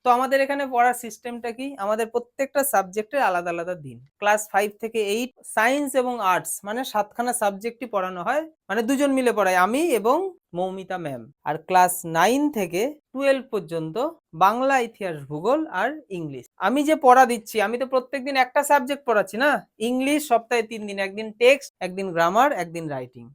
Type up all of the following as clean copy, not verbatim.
তো আমাদের এখানে পড়ার সিস্টেমটা কি? আমাদের প্রত্যেকটা সাবজেক্টের আলাদা, আলাদা দিন। ক্লাস 5 থেকে 8 সায়েন্স এবং আর্টস মানে ৭ খানা সাবজেক্টই পড়ানো হয়। মানে ২ জন মিলে পড়াই, আমি এবং মৌমিতা ম্যাম। আর ক্লাস 9 থেকে 12 পর্যন্ত বাংলা, ইতিহাস, ভূগোল আর ইংলিশ। আমি যে পড়া দিচ্ছি, আমি তো প্রত্যেকদিন একটা সাবজেক্ট পড়াচ্ছি না। ইংলিশ সপ্তাহে ৩ দিন, একদিন টেক্সট, একদিন গ্রামার, একদিন রাইটিং।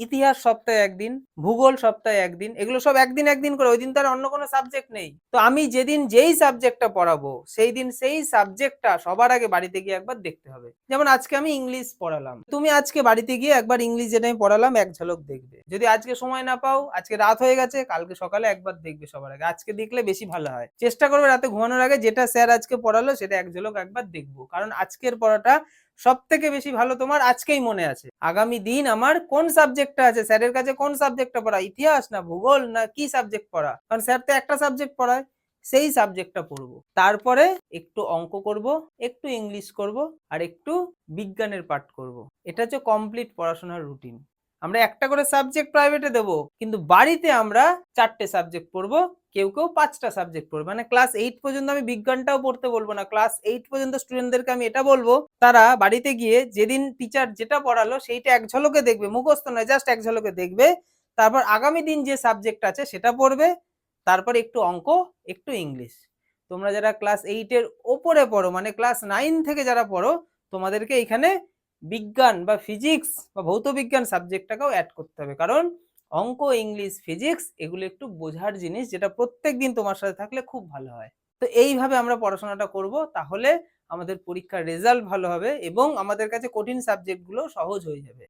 ইতিহাস সপ্তাহে একদিন, ভূগোল সপ্তাহে একদিন, এগুলো সব একদিন একদিন করে, ওই দিন তার অন্য কোনো সাবজেক্ট নেই। তো আমি যেদিন যেই সাবজেক্টটা পড়াবো সেই দিন সেই সাবজেক্টটা সবার আগে বাড়িতে গিয়ে একবার দেখতে হবে। যেমন আজকে আমি ইংলিশ পড়ালাম, তুমি আজকে বাড়িতে গিয়ে একবার ইংলিশ যেটা আমি পড়ালাম এক ঝলক দেখবে। যদি আজকে সময় না পাও, আজকে রাত হয়ে গেছে, কালকে সকালে একবার দেখবে সবার আগে। আজকে দেখলে বেশি ভালো হয়। চেষ্টা করবে রাতে ঘুমানোর আগে যেটা স্যার আজকে পড়ালো সেটা এক ঝলক একবার দেখবো, কারণ আজকের পড়াটা সব থেকে বেশি ভালো তোমার আজকেই মনে আছে। আগামী দিন আমার কোন সাবজেক্টটা আছে, স্যারের কাছে কোন সাবজেক্টটা পড়া, ইতিহাস না ভূগোল না কি সাবজেক্ট পড়া, কারণ স্যার তো একটা সাবজেক্ট পড়ায়, সেই সাবজেক্টটা পড়বো। তারপরে একটু অঙ্ক করব, একটু ইংলিশ করব, আর একটু বিজ্ঞানের পাঠ করব। এটা হচ্ছে কমপ্লিট পড়াশোনার রুটিন। আমরা একটা করে সাবজেক্ট প্রাইভেটে দেবো, কিন্তু বাড়িতে আমরা 4টে সাবজেক্ট পড়বো, কেউ কেউ 5টা সাবজেক্ট পড়বে। মানে ক্লাস 8 পর্যন্ত আমি বিজ্ঞানটাও পড়তে বলবো না। ক্লাস 8 পর্যন্ত স্টুডেন্টদেরকে আমি এটা বলবো, তারা বাড়িতে গিয়ে যেদিন টিচার যেটা পড়ালো সেইটা এক ঝলকে দেখবে, মুখস্থ নয়, জাস্ট এক ঝলকে দেখবে। তারপর আগামী দিন যে সাবজেক্ট আছে সেটা পড়বে, তারপর একটু অঙ্ক, একটু ইংলিশ। তোমরা যারা ক্লাস 8 এর ওপরে পড়ো, মানে ক্লাস 9 থেকে যারা পড়ো, তোমাদেরকে এখানে বিজ্ঞান বা ফিজিক্স বা ভৌতবিজ্ঞান সাবজেক্টটাকেও অ্যাড করতে হবে, কারণ অঙ্ক, ইংলিশ, ফিজিক্স এগুলো একটু বোঝার জিনিস, যেটা প্রত্যেকদিন তোমার সাথে থাকলে খুব ভালো হয়। তো এইভাবে আমরা পড়াশোনাটা করব, তাহলে আমাদের পরীক্ষার রেজাল্ট ভালো হবে এবং আমাদের কাছে কঠিন সাবজেক্টগুলো সহজ হয়ে যাবে।